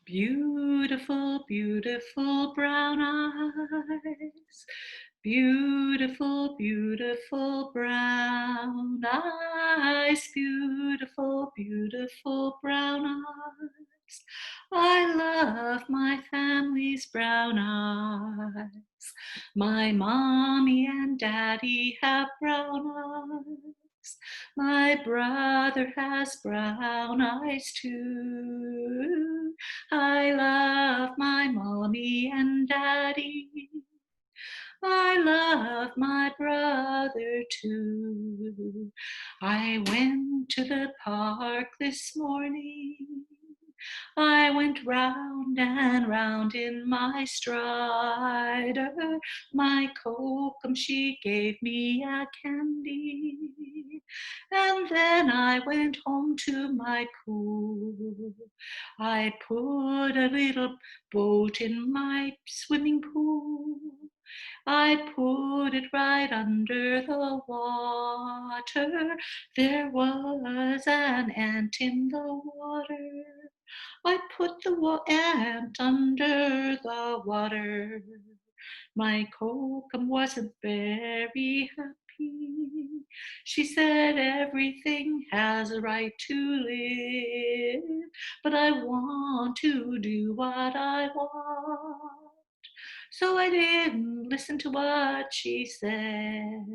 Beautiful, beautiful brown eyes. Beautiful, beautiful brown eyes. Beautiful, beautiful brown eyes. I love my family's brown eyes. My mommy and daddy have brown eyes. My brother has brown eyes too. I love my mommy and daddy. I love my brother too. I went to the park this morning. I went round and round in my strider. My Kokum, she gave me a candy. And then I went home to my pool. I put a little boat in my swimming pool. I put it right under the water. There was an ant in the water. I put the ant under the water. My Kokum wasn't very happy. She said everything has a right to live, but I want to do what I want. So I didn't listen to what she said.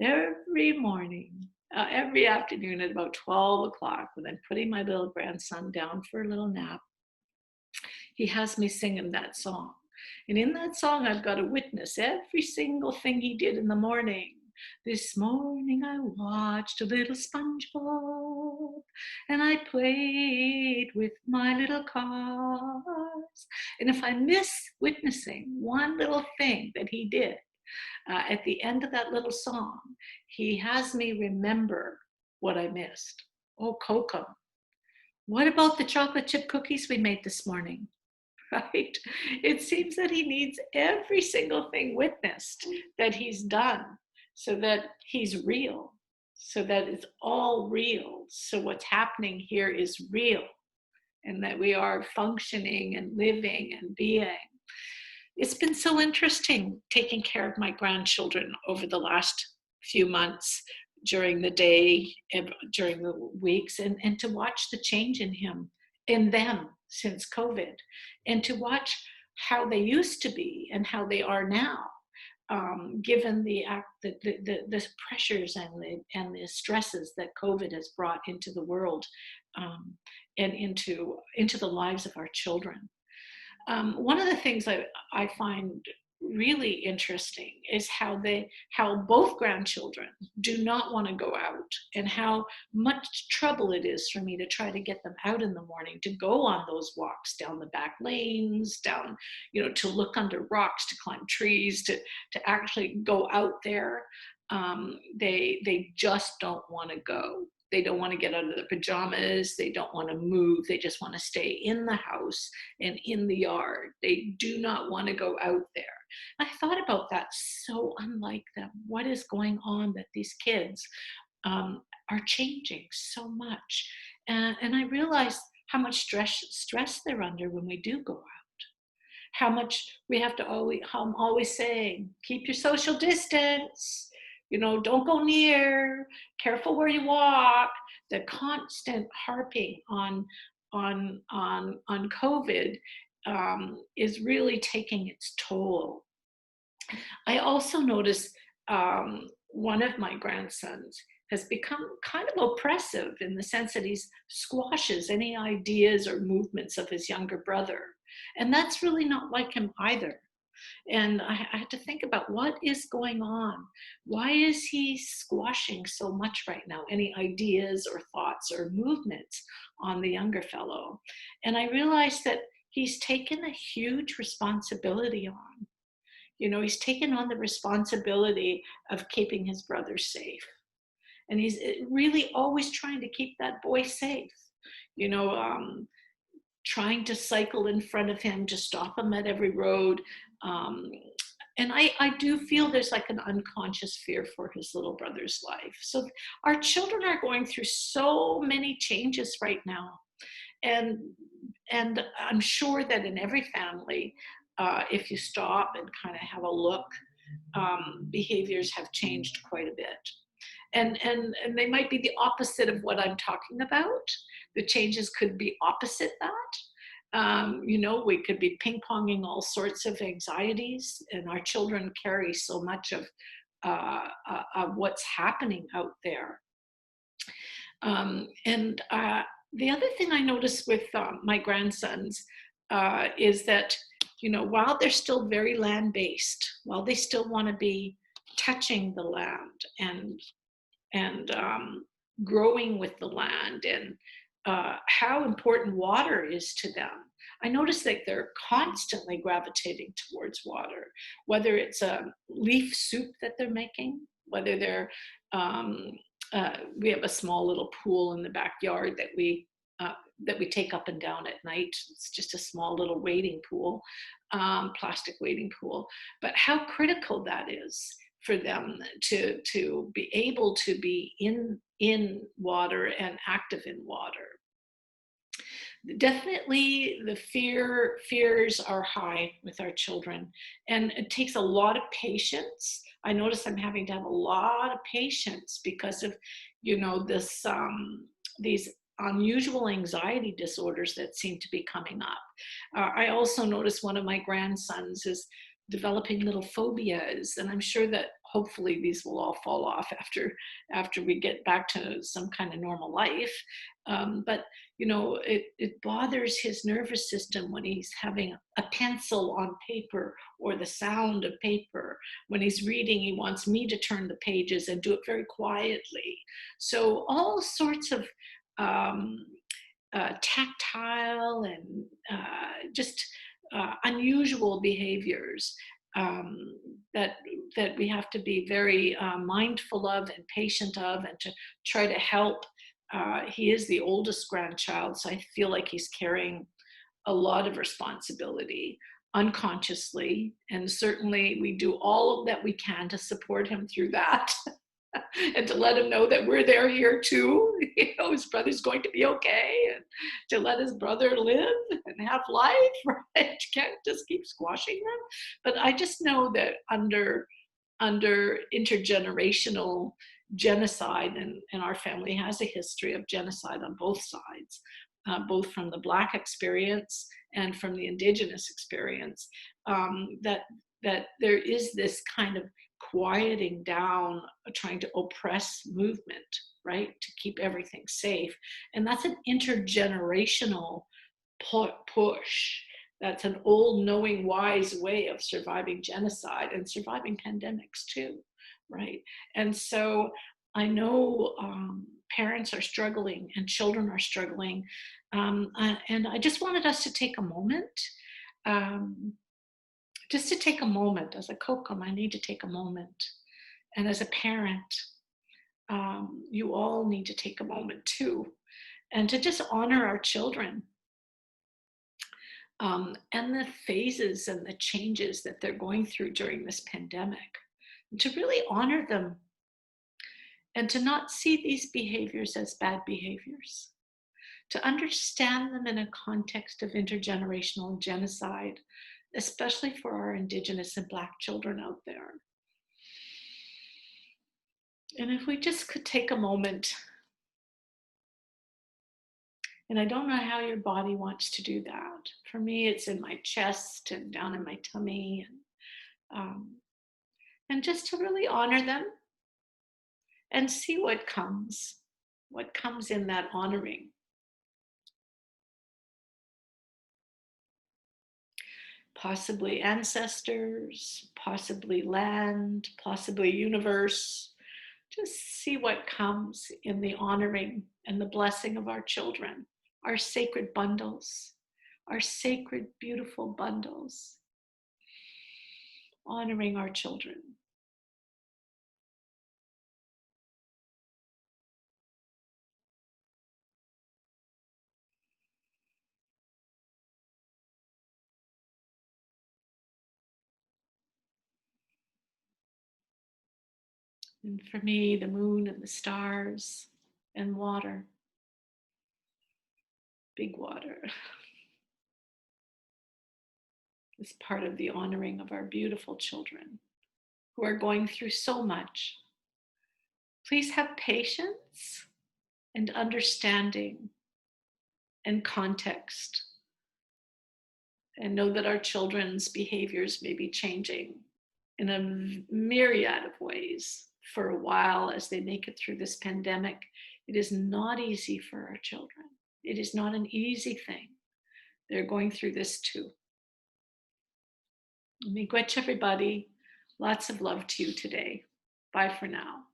Every morning, every afternoon at about 12 o'clock, when I'm putting my little grandson down for a little nap, he has me singing that song. And in that song, I've got to witness every single thing he did in the morning. This morning I watched a little SpongeBob and I played with my little cars. And if I miss witnessing one little thing that he did at the end of that little song, he has me remember what I missed. Oh, Coco, what about the chocolate chip cookies we made this morning? Right? It seems that he needs every single thing witnessed that he's done so that he's real, so that it's all real. So what's happening here is real and that we are functioning and living and being. It's been so interesting taking care of my grandchildren over the last few months during the day and during the weeks and to watch the change in them since COVID and to watch how they used to be and how they are now, given the pressures and the stresses that COVID has brought into the world, and into the lives of our children. One of the things I find really interesting is how both grandchildren do not want to go out and how much trouble it is for me to try to get them out in the morning to go on those walks down the back lanes, down, to look under rocks, to climb trees, to actually go out there. They just don't want to go. They don't want to get out of their pajamas. They don't want to move. They just want to stay in the house and in the yard. They do not want to go out there. I thought about that, so unlike them. What is going on that these kids are changing so much? And I realized how much stress they're under when we do go out. How much we have to always, how I'm always saying, keep your social distance, don't go near, careful where you walk. The constant harping on COVID is really taking its toll. I also noticed one of my grandsons has become kind of oppressive in the sense that he squashes any ideas or movements of his younger brother. And that's really not like him either. And I had to think about what is going on. Why is he squashing so much right now? Any ideas or thoughts or movements on the younger fellow? And I realized that he's taken a huge responsibility on. He's taken on the responsibility of keeping his brother safe. And he's really always trying to keep that boy safe. You know, trying to cycle in front of him to stop him at every road. And I do feel there's like an unconscious fear for his little brother's life. So our children are going through so many changes right now. and and I'm sure that in every family, if you stop and kind of have a look, behaviors have changed quite a bit. And they might be the opposite of what I'm talking about. The changes could be opposite that. We could be ping ponging all sorts of anxieties, and our children carry so much of what's happening out there. And the other thing I notice with my grandsons is that, while they're still very land based, while they still want to be touching the land and growing with the land and how important water is to them. I notice that they're constantly gravitating towards water, whether it's a leaf soup that they're making, whether um, we have a small little pool in the backyard uh, that we take up and down at night. It's just a small little wading pool, plastic wading pool. But how critical that is for them to be able to be in water and active in water. Definitely the fears are high with our children, and it takes a lot of patience. I notice I'm having to have a lot of patience because of this these unusual anxiety disorders that seem to be coming up. I also notice one of my grandsons is developing little phobias, and I'm sure that hopefully these will all fall off after we get back to some kind of normal life. But it bothers his nervous system when he's having a pencil on paper or the sound of paper. When he's reading, he wants me to turn the pages and do it very quietly. So all sorts of um, tactile and just unusual behaviors um, that that we have to be very mindful of and patient of, and to try to help. He is the oldest grandchild, so I feel like he's carrying a lot of responsibility unconsciously, and certainly we do all that we can to support him through that. And to let him know that we're there here too. His brother's going to be okay, and to let his brother live and have life, right? You can't just keep squashing them. But I just know that under intergenerational genocide, and our family has a history of genocide on both sides, both from the Black experience and from the Indigenous experience, that there is this kind of quieting down, trying to oppress movement, right, to keep everything safe. And that's an intergenerational push. That's an old, knowing, wise way of surviving genocide and surviving pandemics too, right? And so I know parents are struggling and children are struggling. And I just wanted us to take a moment, um, just to take a moment. As a Kokum, I need to take a moment. And as a parent, you all need to take a moment too, and to just honor our children, and the phases and the changes that they're going through during this pandemic, and to really honor them, and to not see these behaviors as bad behaviors, to understand them in a context of intergenerational genocide, especially for our Indigenous and Black children out there. And if we just could take a moment, and I don't know how your body wants to do that. For me, it's in my chest and down in my tummy, and just to really honor them and see what comes in that honoring. Possibly ancestors, possibly land, possibly universe. Just see what comes in the honoring and the blessing of our children, our sacred bundles, our sacred, beautiful bundles, honoring our children. And for me, the moon and the stars and water. Big water is part of the honoring of our beautiful children who are going through so much. Please have patience and understanding and context, and know that our children's behaviors may be changing in a myriad of ways for a while as they make it through this pandemic. It is not easy for our children. It is not an easy thing. They're going through this too. Miigwech, everybody. Lots of love to you today. Bye for now.